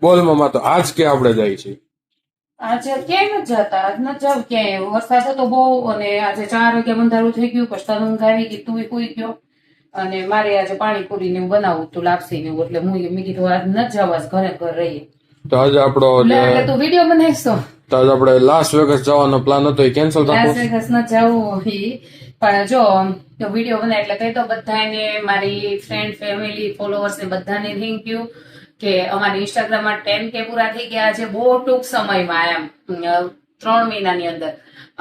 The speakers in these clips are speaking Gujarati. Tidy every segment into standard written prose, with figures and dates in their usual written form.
બોલ મામા તો આજ કે આપણે જાય છે આજે ક્યાંય નથી જતા, આજ નથી જાવ ક્યાંય. વરસાદ હતો બહુ અને આજે 4 વાગે અંધારું થઈ ગયું. પછી તને ઊંઘ આવી ગઈ, તું સુઈ ગયો અને મારે આજે પાણીપુરી ને એવું બનાવવું તું, લાપસી ને એવું. એટલે મેં કીધું આજ નથી જવા, ઘરે ઘર રહીએ. તો આજે આપણો એટલે તું વિડીયો બનાવીશ તો આજે આપણે લાસ વેગસ જવાનો પ્લાન હતો, એ કેન્સલ લાસ રાખો. વેગસ ન જવું પણ જો તો વિડીયો બનાય એટલે કહી દો બધાને, મારી ફ્રેન્ડ ફેમિલી ફોલોવર્સ ને બધાને થેન્ક યુ કે અમારી ઇન્સ્ટાગ્રામમાં 10K પૂરા થઈ ગયા છે બહુ ટૂંક સમયમાં, એમ 3 મહિનાની અંદર.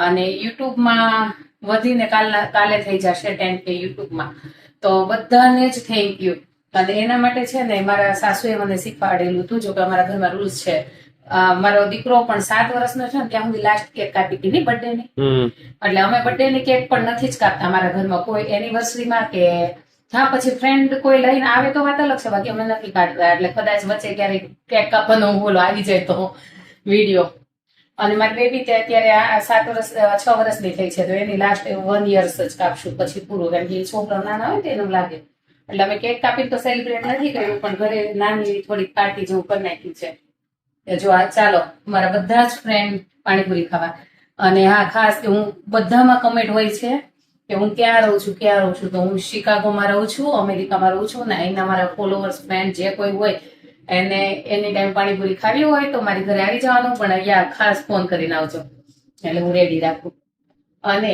અને યુટ્યુબમાં વધીને કાલે થઈ જશે 10K યુટ્યુબમાં. તો બધાને જ થેન્ક યુ. અને એના માટે છે ને મારા સાસુએ મને શીખવાડેલું હતું, જો કે અમારા ઘરમાં રૂલ્સ છે. મારો દીકરો પણ 7 વર્ષનો છે ને ત્યાં સુધી લાસ્ટ કેક કાપી હતી ની બર્થડે ની. એટલે અમે બર્થડે ની કેક પણ નથી જ કાપતા અમારા ઘરમાં, કોઈ એનિવર્સરીમાં કે હા પછી ફ્રેન્ડ કોઈ લઈને આવે તો વાત અલગ છે, બાકી અમે નથી કાઢતા. એટલે કદાચ વચ્ચે ક્યારેક કેક કાપવાનો બોલો આવી જાય તો વિડીયો. અને મારી બેબી અત્યારે 6 વર્ષની થઈ છે, તો એની લાસ્ટ 1 યર જ કાપશું, પછી પૂરું. કારણ કે છોકરા નાના હોય તો એને લાગે. એટલે અમે કેક કાપીને તો સેલિબ્રેટ નથી કર્યું, પણ ઘરે નાની થોડીક પાર્ટી જેવું કરી નાખ્યું છે. જો આ ચાલો મારા બધા જ ફ્રેન્ડ પાણીપુરી ખાવા. અને હા ખાસ હું બધામાં કમેન્ટ હોય છે કે હું ક્યાં રહું છું તો હું શિકાગોમાં રહું છું, અમેરિકામાં રહું છું. ને અહીંના મારા ફોલોવર્સ ફ્રેન્ડ જે કોઈ હોય એને એની ટાઈમ પાણીપુરી ખાવી હોય તો મારી ઘરે આવી જવાનું, પણ અહીંયા ખાસ ફોન કરીને આવજો એટલે હું રેડી રાખું. અને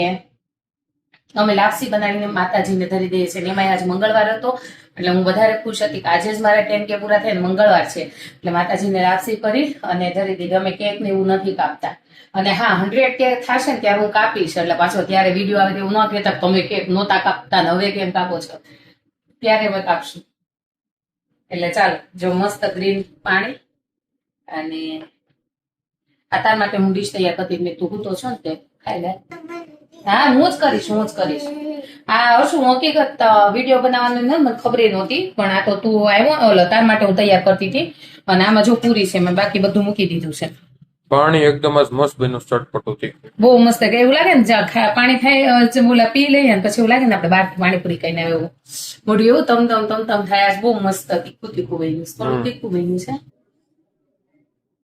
અમે લાપસી બનાવીને માતાજીને ધરી દઈએ છીએ. એમાં આજ મંગળવાર હતો એટલે હું વધારે ખુશ હતી કે આજે જ મારા 10K પૂરા થયા, મંગળવાર છે એટલે માતાજીને લાપસી કરી અને ધરી દીધી. અમે કેક ને એવું નથી કાપતા. અને હા 100K થશે ને ત્યારે હું કાપીશ, એટલે પાછો ત્યારે વિડીયો આવે એવું ન કહેતા તમે કેક નહોતા કાપતા ને હવે કેમ કાપો છો, ત્યારે અમે કાપશું. એટલે ચાલો જો મસ્ત ગ્રીન પાણી અને તાર માટે હું ડીશ તૈયાર કરતી મેં, તું તો છો ને તે ખાઈ લે. હા હું જ કરીશ. હા શું હકીકત વિડીયો બનાવવાનું મને ખબર નહોતી, પણ આ તો તું આવ્યો તાર માટે હું તૈયાર કરતી હતી. અને આમાં જો પૂરી છે, મેં બાકી બધું મૂકી દીધું છે. પાણી એકદમ જ મસ્ત બન્યું, ચટપટું થી બહુ મસ્ત. કે એવું લાગે ને પાણી થાય બોલા પી લઈએ ને પછી એવું લાગે ને આપણે બહાર પાણીપુરી કહીને એવું મોઢું એવું તમ થાય. બહુ મસ્ત તીખું બન્યું, થોડું તીખું બન્યું છે.